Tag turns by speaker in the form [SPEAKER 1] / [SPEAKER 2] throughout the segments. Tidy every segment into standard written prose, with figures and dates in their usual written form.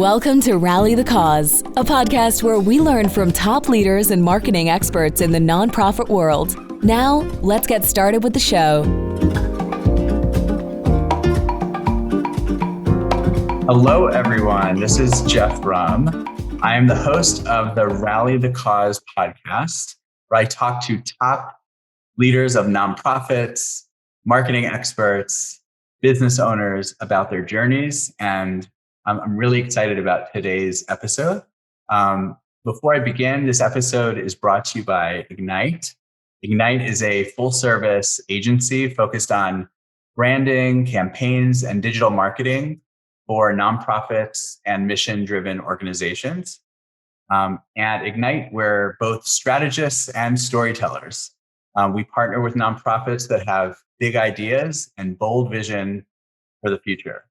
[SPEAKER 1] Welcome to Rally the Cause, a podcast where we learn from top leaders and marketing experts in the nonprofit world. Now, let's get started with the show.
[SPEAKER 2] Hello, everyone. This is Jeff Brum. I am the host of the Rally the Cause podcast, where I talk to top leaders of nonprofits, marketing experts, business owners about their journeys. And I'm really excited about today's episode. Before I begin, this episode is brought to you by Ignite. Ignite is a full-service agency focused on branding, campaigns, and digital marketing for nonprofits and mission-driven organizations. At Ignite, we're both strategists and storytellers. We partner with nonprofits that have big ideas and bold vision for the future.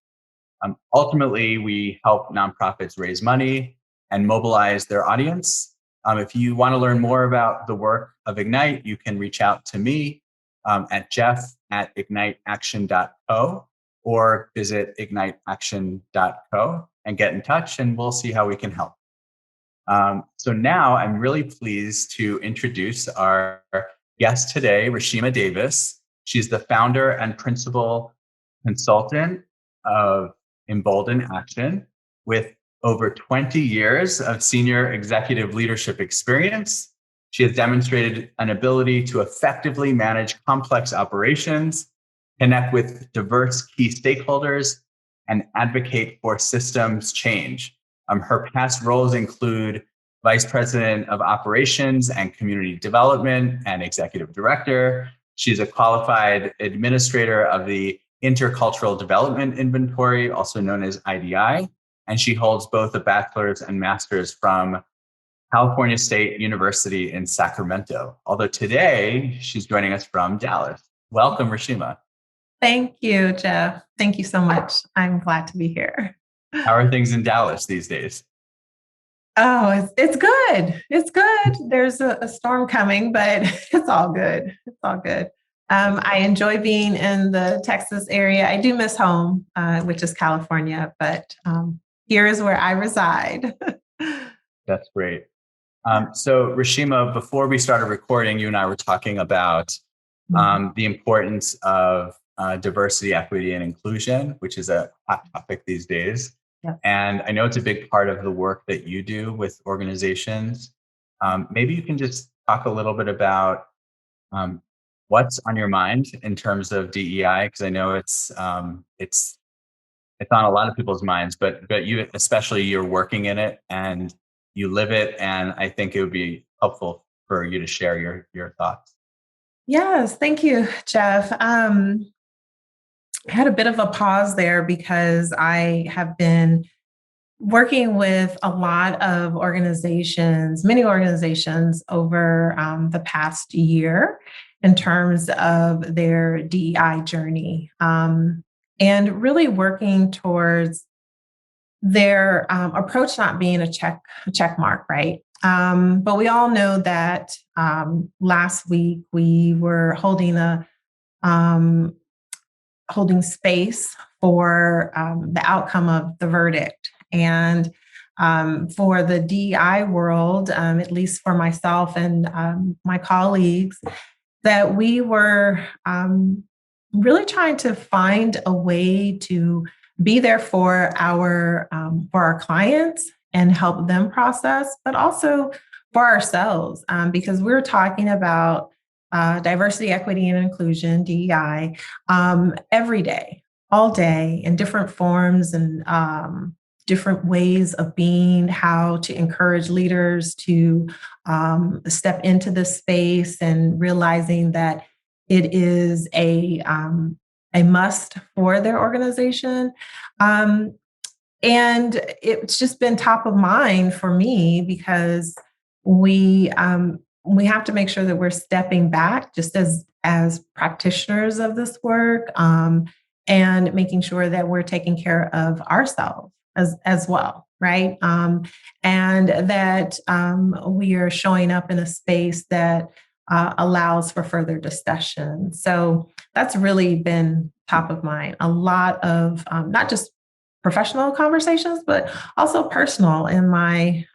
[SPEAKER 2] Ultimately, we help nonprofits raise money and mobilize their audience. If you want to learn more about the work of Ignite, you can reach out to me at jeff@igniteaction.co or visit igniteaction.co and get in touch, and we'll see how we can help. So now I'm really pleased to introduce our guest today, Reeshemah Davis. She's the founder and principal consultant of Embolden Action with over 20 years of senior executive leadership experience. She has demonstrated an ability to effectively manage complex operations, connect with diverse key stakeholders, and advocate for systems change. Her past roles include Vice President of Operations and Community Development and Executive Director. She's a qualified administrator of the Intercultural Development Inventory, also known as IDI, and she holds both a bachelor's and master's from California State University in Sacramento. Although today she's joining us from Dallas. Welcome, Reeshemah.
[SPEAKER 3] Thank you, Jeff. Thank you so much. I'm glad to be here.
[SPEAKER 2] How are things in Dallas these days?
[SPEAKER 3] Oh, it's good. It's good. There's a storm coming, but it's all good. It's all good. I enjoy being in the Texas area. I do miss home, which is California, but here is where I reside.
[SPEAKER 2] That's great. So Reeshemah, before we started recording, you and I were talking about the importance of diversity, equity, and inclusion, which is a hot topic these days.
[SPEAKER 3] Yeah.
[SPEAKER 2] And I know it's a big part of the work that you do with organizations. Maybe you can just talk a little bit about what's on your mind in terms of DEI, because I know it's on a lot of people's minds, but you especially, you're working in it and you live it, and I think it would be helpful for you to share your thoughts.
[SPEAKER 3] Yes, thank you, Jeff. I had a bit of a pause there because I have been working with a lot of organizations, many organizations over the past year in terms of their DEI journey, and really working towards their approach not being a check mark, right? But we all know that last week we were holding space for the outcome of the verdict. And for the DEI world, at least for myself and my colleagues, that we were really trying to find a way to be there for our clients and help them process, but also for ourselves, because we're talking about diversity, equity, and inclusion, DEI, every day, all day, in different forms and different ways of being, how to encourage leaders to step into this space, and realizing that it is a must for their organization. And it's just been top of mind for me because we have to make sure that we're stepping back just as practitioners of this work, and making sure that we're taking care of ourselves as well, right? And that we are showing up in a space that allows for further discussion. So that's really been top of mind. A lot of not just professional conversations, but also personal in my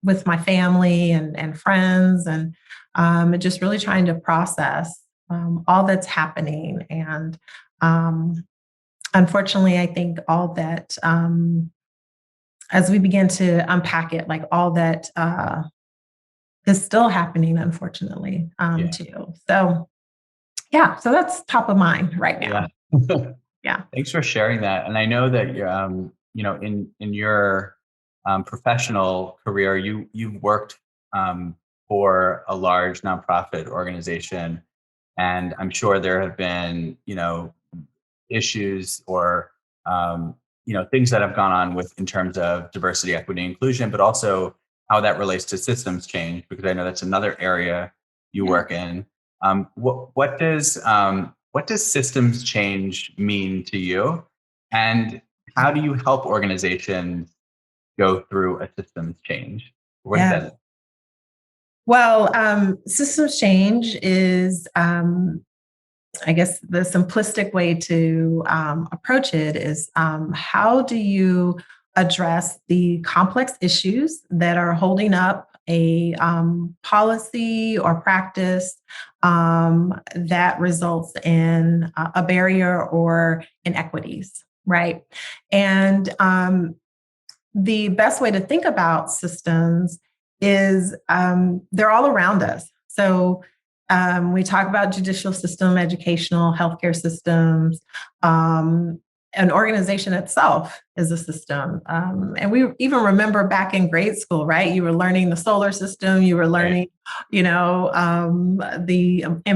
[SPEAKER 3] with my family and friends, and just really trying to process all that's happening. And unfortunately, I think all that as we begin to unpack it, like all that is still happening, unfortunately, too. So yeah, so that's top of mind right now.
[SPEAKER 2] Yeah.
[SPEAKER 3] Yeah.
[SPEAKER 2] Thanks for sharing that. And I know that you're, in your professional career, you've worked for a large nonprofit organization, and I'm sure there have been, issues or things that have gone on with in terms of diversity, equity, inclusion, but also how that relates to systems change, because I know that's another area you work in. What does systems change mean to you, and how do you help organizations go through a systems change? What does
[SPEAKER 3] Yeah.
[SPEAKER 2] that?
[SPEAKER 3] Well, systems change is, I guess, the simplistic way to approach it is how do you address the complex issues that are holding up a policy or practice that results in a barrier or inequities, right? And the best way to think about systems is they're all around us. So we talk about judicial system, educational, healthcare systems. An organization itself is a system. And we even remember back in grade school, right? You were learning the solar system, you were learning, in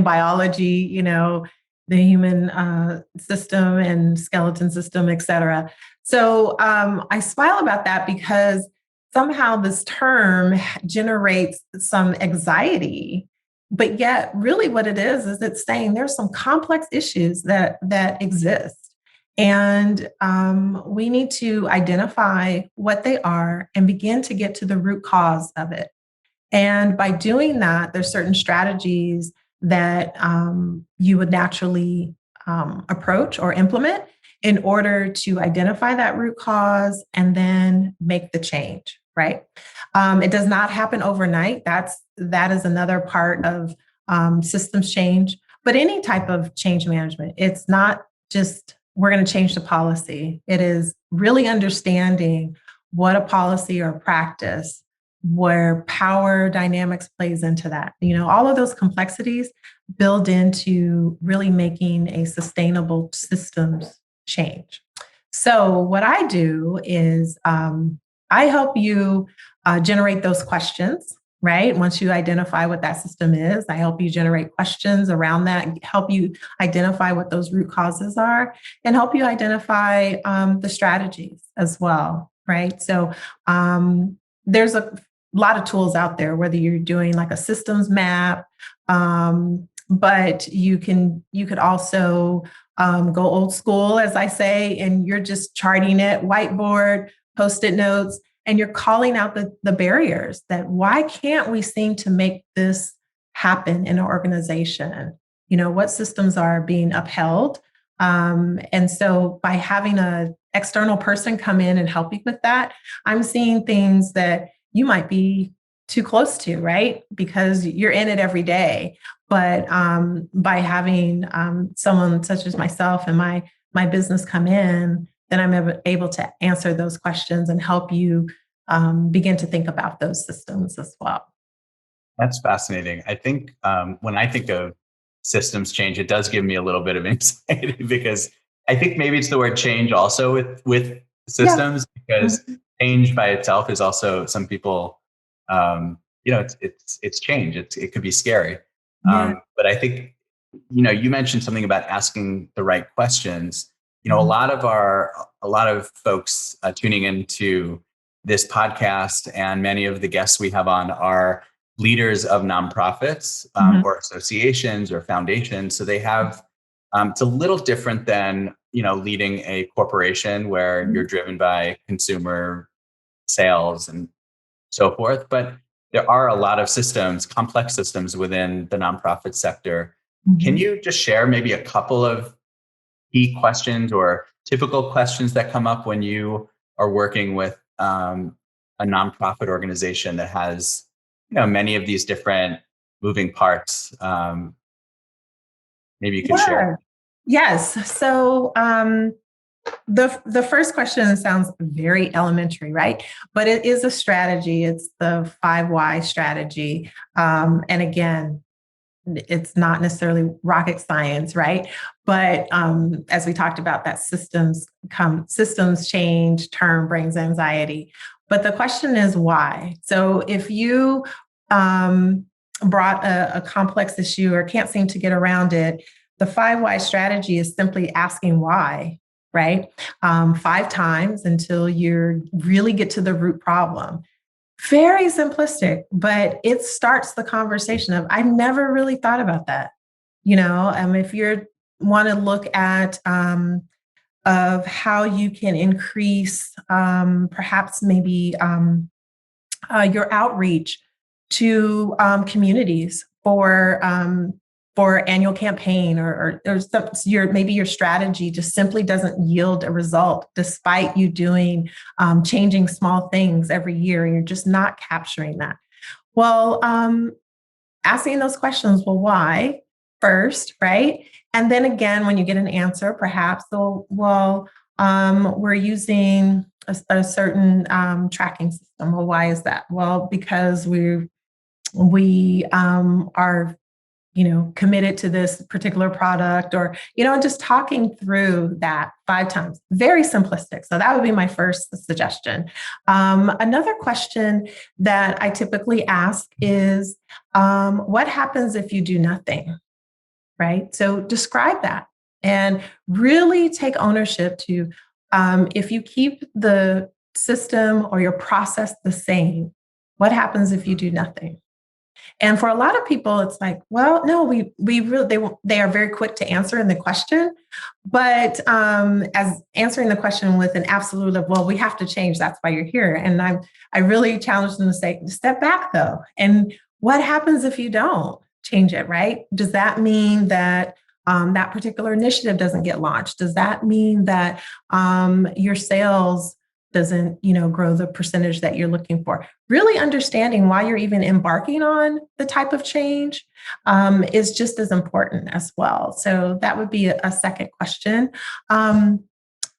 [SPEAKER 3] biology, the human system and skeleton system, et cetera. So I smile about that because somehow this term generates some anxiety, but yet really what it is it's saying there's some complex issues that exist. And we need to identify what they are and begin to get to the root cause of it. And by doing that, there's certain strategies that you would naturally approach or implement in order to identify that root cause and then make the change, right? It does not happen overnight. That is another part of systems change, but any type of change management. It's not just we're going to change the policy. It is really understanding what a policy or practice, where power dynamics plays into that. All of those complexities build into really making a sustainable systems change. So what I do is I help you generate those questions, right? Once you identify what that system is, I help you generate questions around that, help you identify what those root causes are, and help you identify the strategies as well, right? So there's a lot of tools out there, whether you're doing like a systems map, but you could also go old school, as I say, and you're just charting it, whiteboard, Post-it notes, and you're calling out the barriers that why can't we seem to make this happen in an organization? What systems are being upheld? And so by having an external person come in and help you with that, I'm seeing things that you might be too close to, right? Because you're in it every day. But by having someone such as myself and my business come in, then I'm able to answer those questions and help you begin to think about those systems as well.
[SPEAKER 2] That's fascinating. I think when I think of systems change, it does give me a little bit of anxiety because I think maybe it's the word change also with systems, because change by itself is also, some people, it's change. It could be scary. But I think, you mentioned something about asking the right questions. A lot of folks tuning into this podcast, and many of the guests we have on are leaders of nonprofits or associations or foundations. So they have, it's a little different than, leading a corporation where you're driven by consumer sales and so forth. But there are a lot of systems, complex systems within the nonprofit sector. Can you just share maybe a couple of key questions or typical questions that come up when you are working with a nonprofit organization that has, many of these different moving parts? Maybe you could share.
[SPEAKER 3] Yeah. Yes. So the first question sounds very elementary, right? But it is a strategy. It's the 5 Why strategy. And again, it's not necessarily rocket science, right? But as we talked about, that systems change term brings anxiety. But the question is why. So if you brought a complex issue or can't seem to get around it, the 5 Why strategy is simply asking why, right? 5 times until you really get to the root problem. Very simplistic, but it starts the conversation of, I never really thought about that. If you want to look at of how you can increase perhaps maybe your outreach to communities for annual campaign or maybe your strategy just simply doesn't yield a result despite you doing changing small things every year and you're just not capturing that. Well, asking those questions, well, why first, right? And then again, when you get an answer, perhaps, we're using a certain tracking system. Well, why is that? Well, because we are committed to this particular product or, just talking through that 5 times. Very simplistic. So that would be my first suggestion. Another question that I typically ask is, what happens if you do nothing? Right? So describe that and really take ownership to, if you keep the system or your process the same, what happens if you do nothing? And for a lot of people, it's like, well, no, we really, they are very quick to answer in the question, but as answering the question with an absolute of, well, we have to change. That's why you're here. And I really challenge them to say, step back though. And what happens if you don't change it, right? Does that mean that that particular initiative doesn't get launched? Does that mean that your sales doesn't, grow the percentage that you're looking for? Really understanding why you're even embarking on the type of change is just as important as well. So that would be a second question. And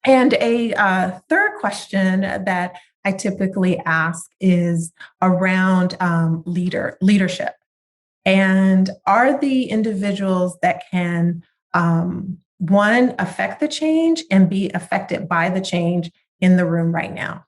[SPEAKER 3] a third question that I typically ask is around leadership. And are the individuals that can, one, affect the change and be affected by the change in the room right now?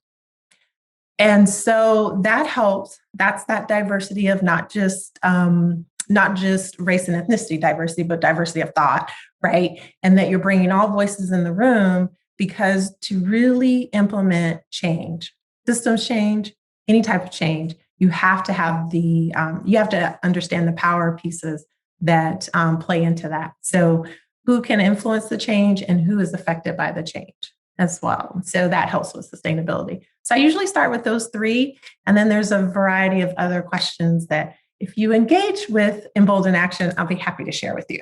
[SPEAKER 3] And so that helps. That's that diversity of not just race and ethnicity diversity, but diversity of thought, right? And that you're bringing all voices in the room, because to really implement change, systems change, any type of change, you have to have you have to understand the power pieces that play into that. So who can influence the change and who is affected by the change as well. So that helps with sustainability. So I usually start with those 3, and then there's a variety of other questions that if you engage with Embolden Action, I'll be happy to share with you.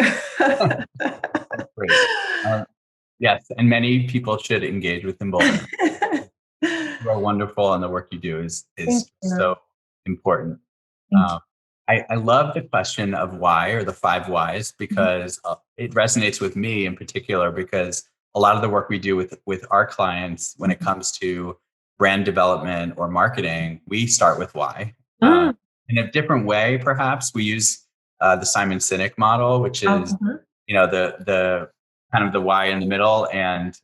[SPEAKER 2] Great. Yes, and many people should engage with Embolden. You are wonderful, and the work you do is so important. I love the question of why, or the 5 Whys, because it resonates with me in particular, because a lot of the work we do with our clients when it comes to brand development or marketing, we start with why. In a different way, perhaps. We use the Simon Sinek model, which is the kind of the why in the middle, and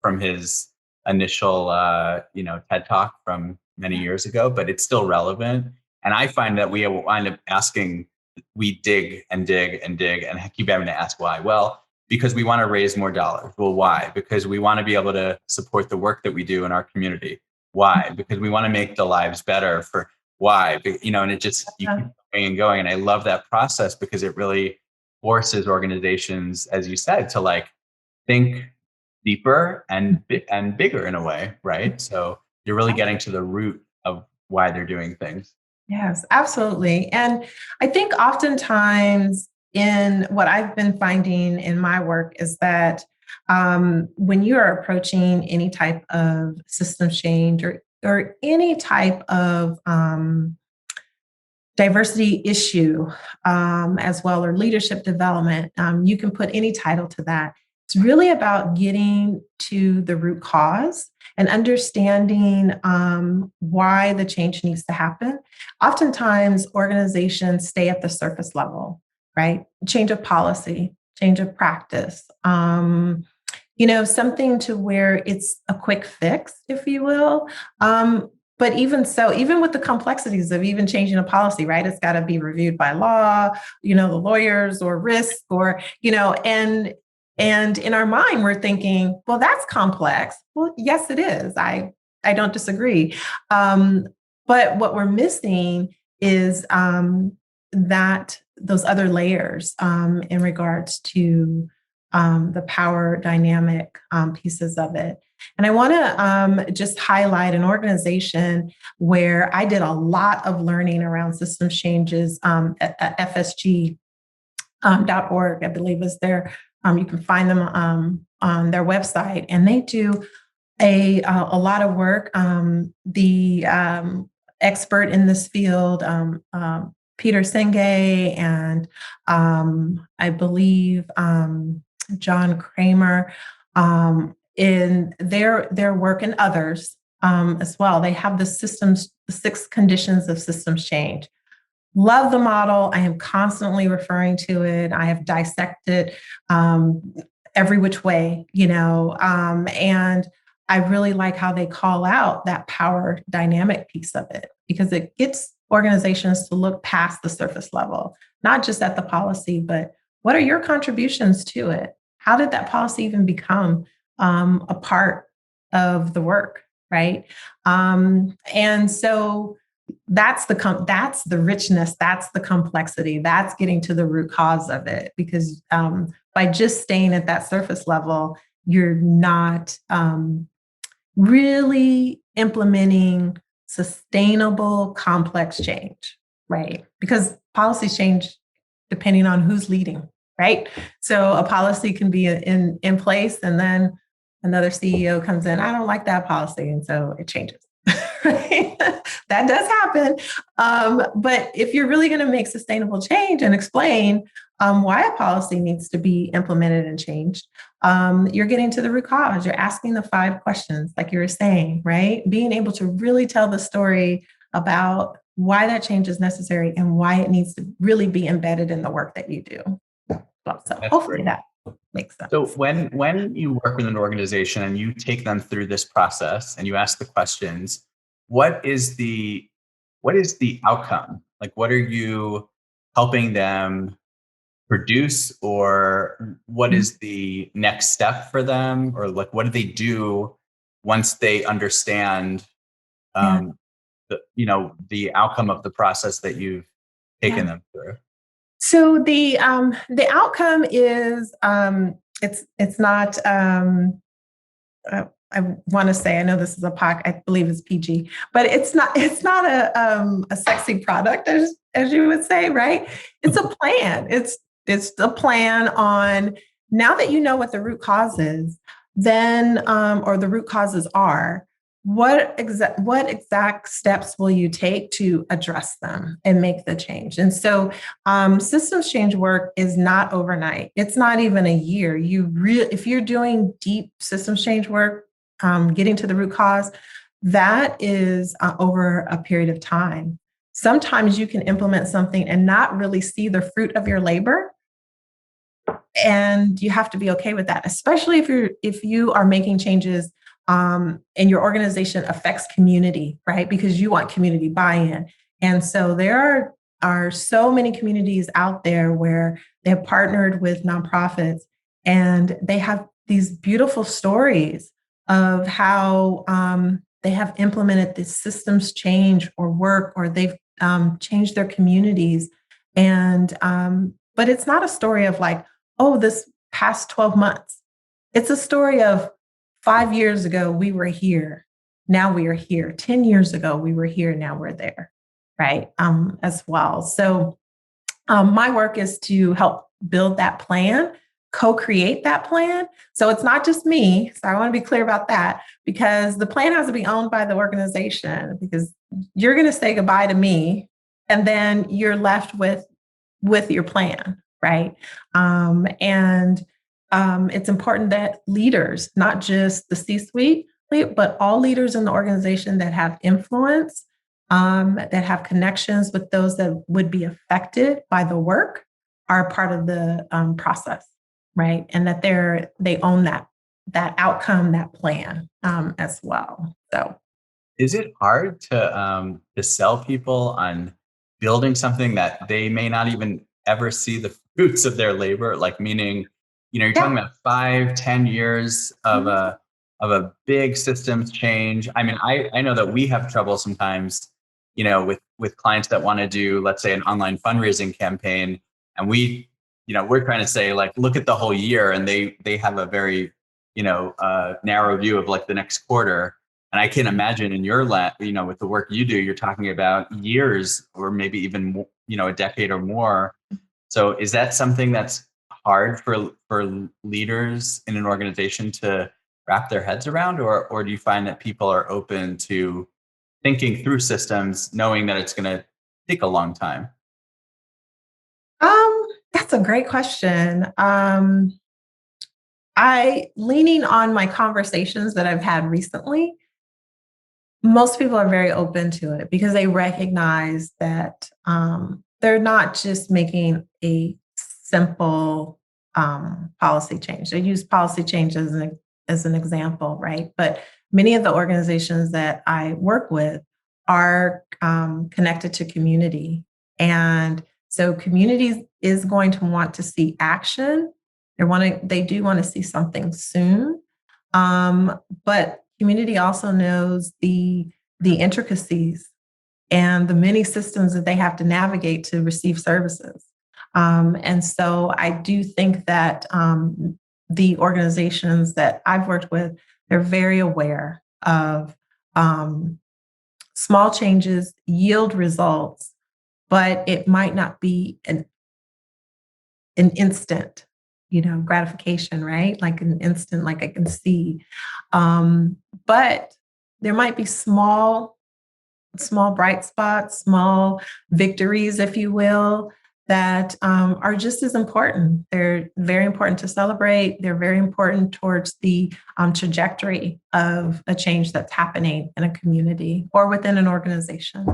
[SPEAKER 2] from his initial TED Talk from many years ago, but it's still relevant. And I find that we wind up we dig and dig and dig and keep having to ask why. Well, because we want to raise more dollars. Well, why? Because we want to be able to support the work that we do in our community. Why? Because we want to make the lives better. For why? And it just, you keep going and going. And I love that process, because it really forces organizations, as you said, to think deeper and bigger in a way, right? So you're really getting to the root of why they're doing things.
[SPEAKER 3] Yes, absolutely. And I think oftentimes in what I've been finding in my work is that When you are approaching any type of system change or any type of diversity issue as well, or leadership development, you can put any title to that. It's really about getting to the root cause and understanding why the change needs to happen. Oftentimes, organizations stay at the surface level, right? Change of policy, change of practice, something to where it's a quick fix, if you will. But even so, even with the complexities of even changing a policy, right? It's got to be reviewed by law, the lawyers or risk and in our mind, we're thinking, well, that's complex. Well, yes, it is. I don't disagree. But what we're missing is that those other layers in regards to the power dynamic pieces of it. And I want to just highlight an organization where I did a lot of learning around systems changes at FSG.org, I believe is there. You can find them on their website, and they do a lot of work. The expert in this field, Peter Senge, and I believe John Kramer, in their work, and others as well. They have the 6 conditions of systems change. Love the model. I am constantly referring to it. I have dissected every which way, and I really like how they call out that power dynamic piece of it, because it gets organizations to look past the surface level, not just at the policy, but what are your contributions to it? How did that policy even become a part of the work, right? And so that's the richness, that's the complexity, that's getting to the root cause of it. Because by just staying at that surface level, you're not really implementing sustainable, complex change, right? Because policies change depending on who's leading, right? So a policy can be in place, and then another CEO comes in, I don't like that policy, and so it changes. Right? That does happen. But if you're really going to make sustainable change and explain why a policy needs to be implemented and changed, you're getting to the root cause. You're asking the 5 questions, like you were saying, right? Being able to really tell the story about why that change is necessary and why it needs to really be embedded in the work that you do. Well, so hopefully that makes sense.
[SPEAKER 2] So when you work with an organization and you take them through this process and you ask the questions, what is the outcome? Like, what are you helping them produce, or what is the next step for them? Or like, what do they do once they understand the outcome of the process that you've taken them through?
[SPEAKER 3] So the outcome is it's not I want to say, I know this is a POC, I believe it's PG, but it's not a sexy product, as you would say, right? It's a plan. It's a plan on, now that you know what the root cause is, then or the root causes are, what exact steps will you take to address them and make the change? And so systems change work is not overnight. It's not even a year. If you're doing deep systems change work, getting to the root cause, that is over a period of time. Sometimes you can implement something and not really see the fruit of your labor. And you have to be okay with that, especially if you are making changes and your organization affects community, right? Because you want community buy-in. And so there are so many communities out there where they have partnered with nonprofits, and they have these beautiful stories of how they have implemented this systems change or work, or they've changed their communities. And but it's not a story of like, oh, this past 12 months. It's a story of 5 years ago, we were here. Now we are here. 10 years ago, we were here. Now we're there, right? As well. So my work is to help build that plan co-create that plan. So it's not just me. So I want to be clear about that, because the plan has to be owned by the organization, because you're going to say goodbye to me and then you're left with your plan, right? It's important that leaders, not just the C-suite, but all leaders in the organization that have influence, that have connections with those that would be affected by the work, are part of the process, right? And that they own that outcome, that plan as well. So,
[SPEAKER 2] is it hard to sell people on building something that they may not even ever see the fruits of their labor? Like, meaning, you're talking about 5-10 years of a big systems change. I mean, I know that we have trouble sometimes, with clients that want to do, let's say, an online fundraising campaign, and we're trying to say, like, look at the whole year, and they have a very narrow view of like the next quarter. And I can imagine in your with the work you do, you're talking about years, or maybe even more, a decade or more. So is that something that's hard for leaders in an organization to wrap their heads around, or do you find that people are open to thinking through systems, knowing that it's going to take a long time?
[SPEAKER 3] That's a great question. Leaning on my conversations that I've had recently, most people are very open to it because they recognize that they're not just making a simple policy change. They use policy change as an example, right? But many of the organizations that I work with are connected to community. And so community is going to want to see action. They do want to see something soon. But community also knows the intricacies and the many systems that they have to navigate to receive services. And so I do think that the organizations that I've worked with, they're very aware of small changes yield results, but it might not be an instant, gratification, right? Like an instant, like I can see. But there might be small bright spots, small victories, if you will, that are just as important. They're very important to celebrate. They're very important towards the trajectory of a change that's happening in a community or within an organization.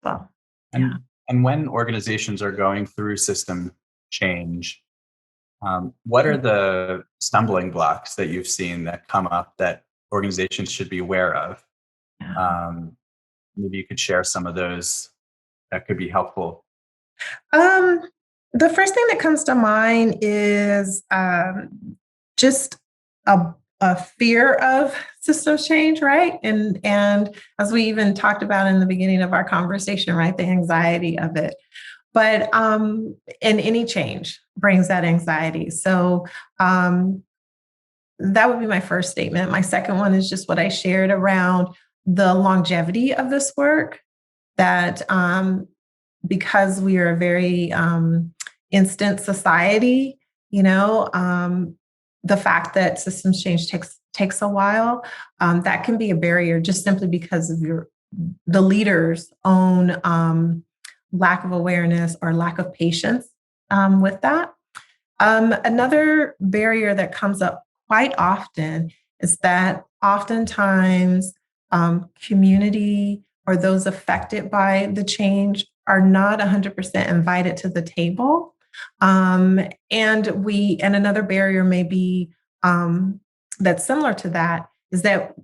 [SPEAKER 3] Well, yeah.
[SPEAKER 2] And when organizations are going through system change, what are the stumbling blocks that you've seen that come up that organizations should be aware of? Maybe you could share some of those that could be helpful.
[SPEAKER 3] The first thing that comes to mind is just a fear of systems change, right? And as we even talked about in the beginning of our conversation, right, the anxiety of it. But and any change brings that anxiety. So that would be my first statement. My second one is just what I shared around the longevity of this work, that because we are a very instant society, the fact that systems change takes a while, that can be a barrier just simply because of the leader's own lack of awareness or lack of patience with that. Another barrier that comes up quite often is that oftentimes community or those affected by the change are not 100% invited to the table. And another barrier may be that's similar to that is that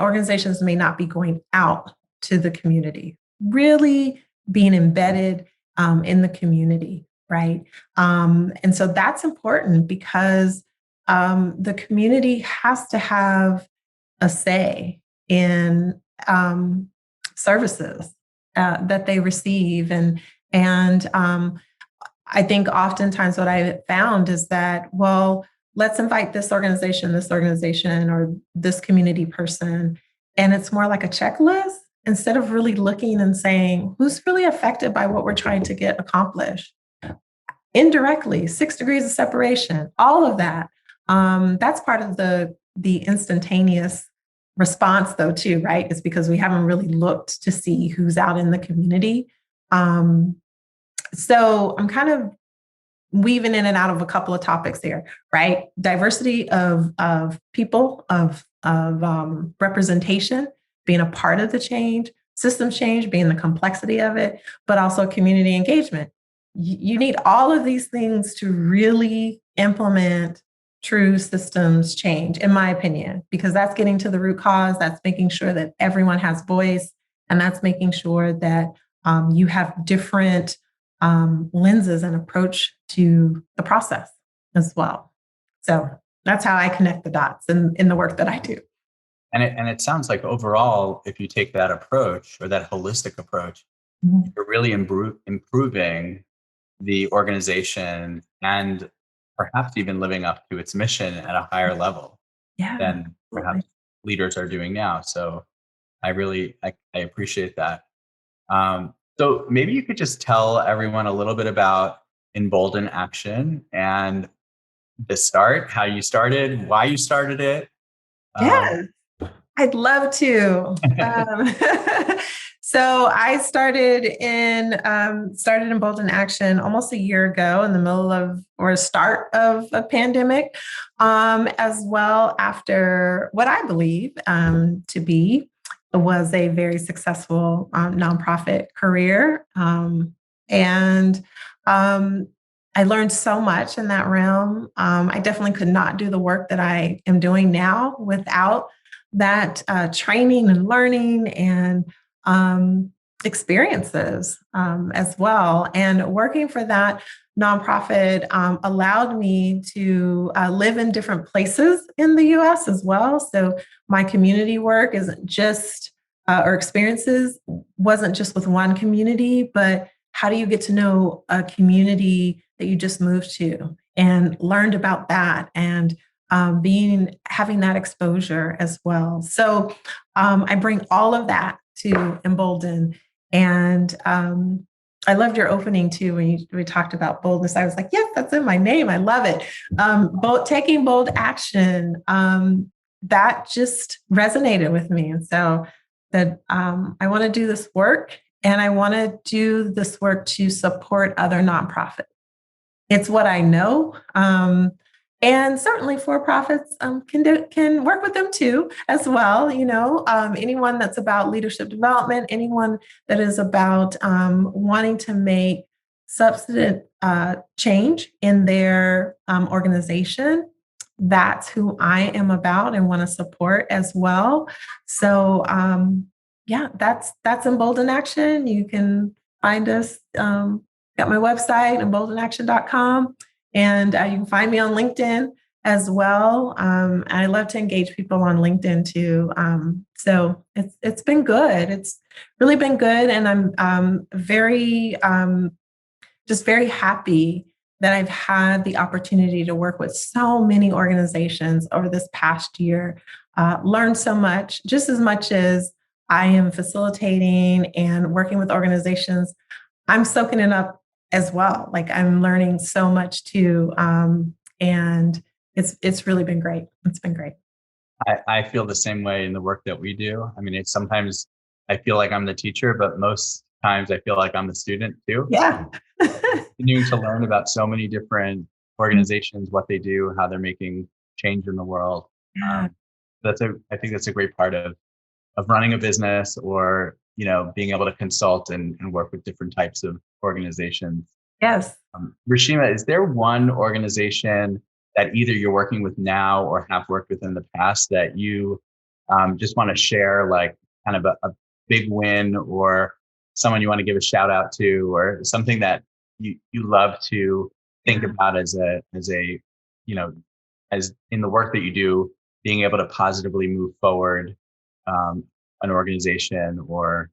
[SPEAKER 3] organizations may not be going out to the community, really being embedded in the community, right? And so that's important because the community has to have a say in services that they receive. And I think oftentimes what I found is that, well, let's invite this organization, or this community person. And it's more like a checklist instead of really looking and saying, who's really affected by what we're trying to get accomplished? indirectly, 6 degrees of separation, all of that. That's part of the instantaneous response, though, too, right? It's because we haven't really looked to see who's out in the community. So I'm kind of weaving in and out of a couple of topics there, right? Diversity of people, of representation, being a part of the change, systems change, being the complexity of it, but also community engagement. You need all of these things to really implement true systems change, in my opinion, because that's getting to the root cause. That's making sure that everyone has voice, and that's making sure that you have different lenses and approach to the process as well. So that's how I connect the dots in the work that I do.
[SPEAKER 2] And it sounds like overall, if you take that approach or that holistic approach, you're really improving the organization and perhaps even living up to its mission at a higher level than perhaps leaders are doing now. So I appreciate that. So maybe you could just tell everyone a little bit about Embolden Action and the start, how you started, why you started it.
[SPEAKER 3] Yes, I'd love to. So I started Embolden Action almost a year ago in the middle of or start of a pandemic, as well after what I believe to be was a very successful nonprofit career. And I learned so much in that realm. I definitely could not do the work that I am doing now without that training and learning and experiences as well. And working for that nonprofit allowed me to live in different places in the US as well. So my community work isn't just, or experiences wasn't just with one community, but how do you get to know a community that you just moved to and learned about that and having that exposure as well. So I bring all of that to Embolden. And I loved your opening too when we talked about boldness. I was like, yes, that's in my name. I love it. Taking bold action, that just resonated with me. And so that I want to do this work, and I want to do this work to support other nonprofits. It's what I know. And certainly for-profits can work with them too, as well. Anyone that's about leadership development, anyone that is about wanting to make substantive change in their organization, that's who I am about and want to support as well. So that's Embolden Action. You can find us, got my website, emboldenaction.com. And you can find me on LinkedIn as well. I love to engage people on LinkedIn too. So it's been good. It's really been good. And I'm very happy that I've had the opportunity to work with so many organizations over this past year, learned so much, just as much as I am facilitating and working with organizations. I'm soaking it up as well. Like I'm learning so much too. And it's really been great. It's been great.
[SPEAKER 2] I feel the same way in the work that we do. I mean, sometimes I feel like I'm the teacher, but most times I feel like I'm the student too.
[SPEAKER 3] Yeah.
[SPEAKER 2] Continuing to learn about so many different organizations, what they do, how they're making change in the world.
[SPEAKER 3] Yeah.
[SPEAKER 2] I think that's a great part of running a business, or being able to consult and work with different types of organizations.
[SPEAKER 3] Yes.
[SPEAKER 2] Reeshemah, is there one organization that either you're working with now or have worked with in the past that you just want to share, like kind of a big win, or someone you want to give a shout out to, or something that you love to think about as as in the work that you do, being able to positively move forward an organization or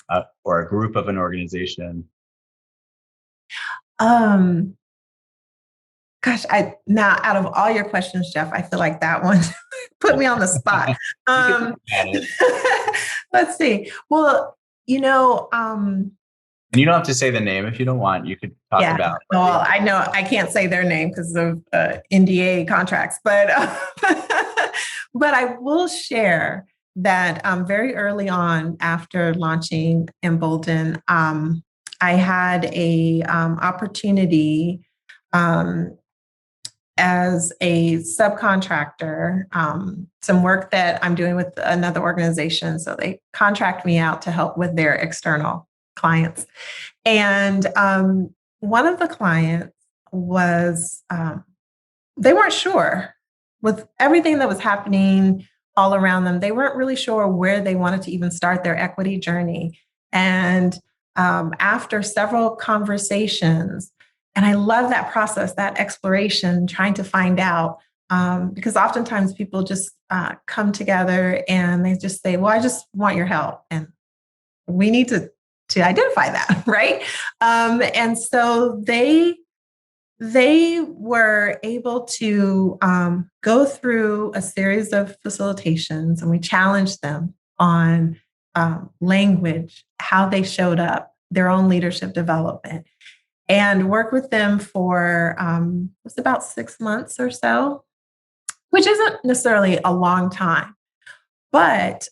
[SPEAKER 2] a group of an organization?
[SPEAKER 3] Gosh, now out of all your questions, Jeff, I feel like that one put me on the spot. Let's see. Well,
[SPEAKER 2] And you don't have to say the name if you don't want. You could talk about.
[SPEAKER 3] Well, I know I can't say their name because of NDA contracts, but but I will share that very early on after launching Embolden, I had a opportunity as a subcontractor, some work that I'm doing with another organization. So they contract me out to help with their external clients. And one of the clients was, they weren't sure with everything that was happening all around them. They weren't really sure where they wanted to even start their equity journey. And after several conversations, and I love that process, that exploration, trying to find out, because oftentimes people just come together and they just say, well, I just want your help. And we need to identify that, right? And so they were able to go through a series of facilitations, and we challenged them on language, how they showed up, their own leadership development, and work with them for it was about 6 months or so, which isn't necessarily a long time. But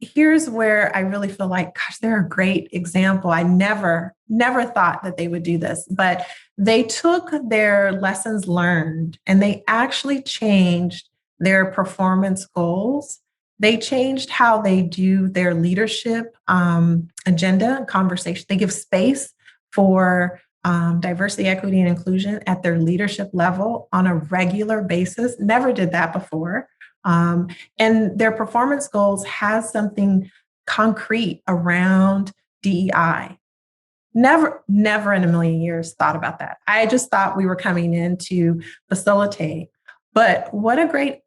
[SPEAKER 3] here's where I really feel like, gosh, they're a great example. I never thought that they would do this, but they took their lessons learned and they actually changed their performance goals. They changed how they do their leadership agenda and conversation. They give space for diversity, equity, and inclusion at their leadership level on a regular basis. Never did that before. And their performance goals has something concrete around DEI. Never in a million years thought about that. I just thought we were coming in to facilitate. But what a great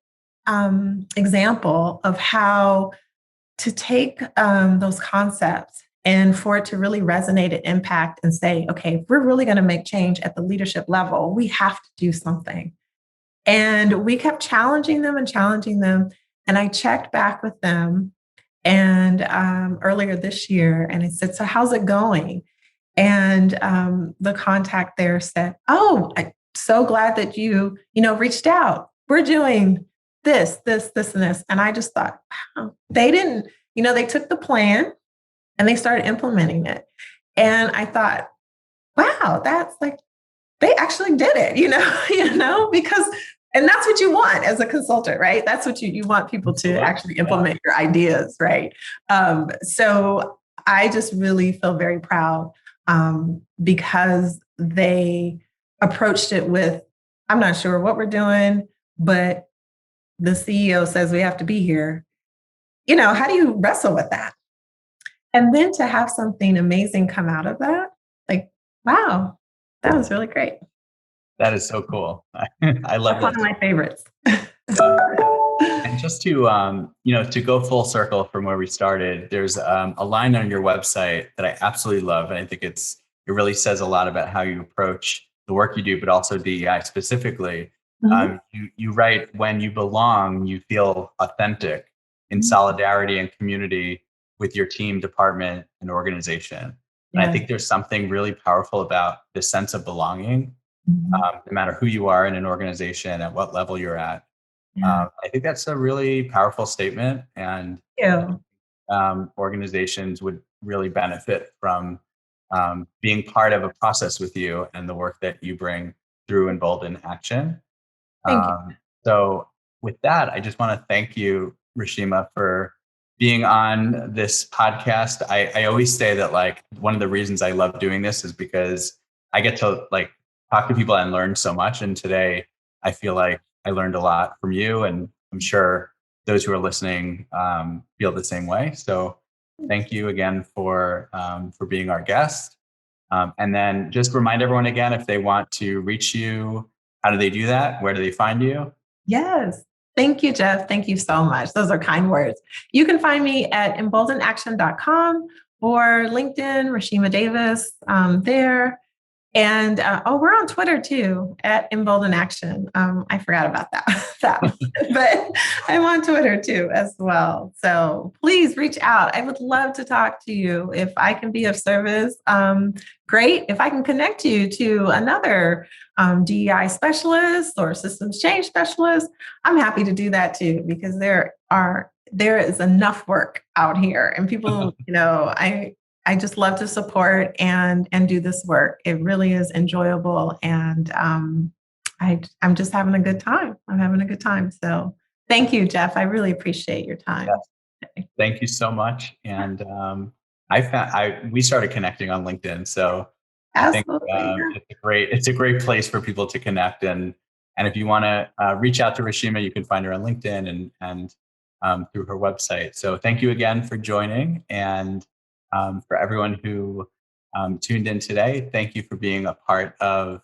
[SPEAKER 3] example of how to take those concepts and for it to really resonate and impact and say, okay, if we're really going to make change at the leadership level, we have to do something. And we kept challenging them. And I checked back with them and earlier this year, and I said, so how's it going? And the contact there said, oh, I'm so glad that you reached out. We're doing this, and this. And I just thought, wow, they didn't, they took the plan and they started implementing it. And I thought, wow, that's like, they actually did it, because, and that's what you want as a consultant, right? That's what you want people to actually implement your ideas, right? So I just really feel very proud because they approached it with, I'm not sure what we're doing, but the CEO says we have to be here. How do you wrestle with that? And then to have something amazing come out of that, like, wow, that was really great.
[SPEAKER 2] That is so cool. I love that.
[SPEAKER 3] One of my favorites.
[SPEAKER 2] And just to, to go full circle from where we started, there's a line on your website that I absolutely love. And I think it really says a lot about how you approach the work you do, but also DEI specifically. Mm-hmm. You write, when you belong, you feel authentic in solidarity and community with your team, department, and organization. And I think there's something really powerful about this sense of belonging, no matter who you are in an organization, at what level you're at. I think that's a really powerful statement, and organizations would really benefit from being part of a process with you and the work that you bring through Embolden Action.
[SPEAKER 3] Thank you.
[SPEAKER 2] So with that, I just want to thank you, Reeshemah, for being on this podcast. I always say that, like, one of the reasons I love doing this is because I get to talk to people and learn so much. And today I feel like I learned a lot from you, and I'm sure those who are listening feel the same way. So thank you again for being our guest. And then just remind everyone again, if they want to reach you, how do they do that? Where do they find you?
[SPEAKER 3] Yes. Thank you, Jeff. Thank you so much. Those are kind words. You can find me at emboldenaction.com or LinkedIn, Reeshemah Davis there. And we're on Twitter too, at Embolden Action. I forgot about that but I'm on Twitter too as well. So please reach out. I would love to talk to you. If I can be of service, great. If I can connect you to another DEI specialist or systems change specialist, I'm happy to do that too, because there is enough work out here, and people, I just love to support and do this work. It really is enjoyable. And I'm just having a good time. I'm having a good time. So thank you, Jeff. I really appreciate your time.
[SPEAKER 2] Yes. Thank you so much. And we started connecting on LinkedIn. So
[SPEAKER 3] Absolutely.
[SPEAKER 2] I think it's a great place for people to connect. And if you want to reach out to Reeshemah, you can find her on LinkedIn and through her website. So thank you again for joining. And for everyone who tuned in today, thank you for being a part of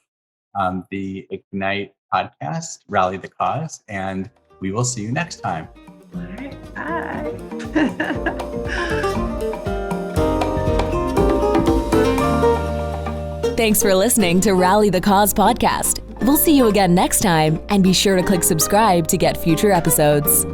[SPEAKER 2] the Ignite podcast, Rally the Cause, and we will see you next time.
[SPEAKER 3] All right, bye.
[SPEAKER 1] Thanks for listening to Rally the Cause podcast. We'll see you again next time, and be sure to click subscribe to get future episodes.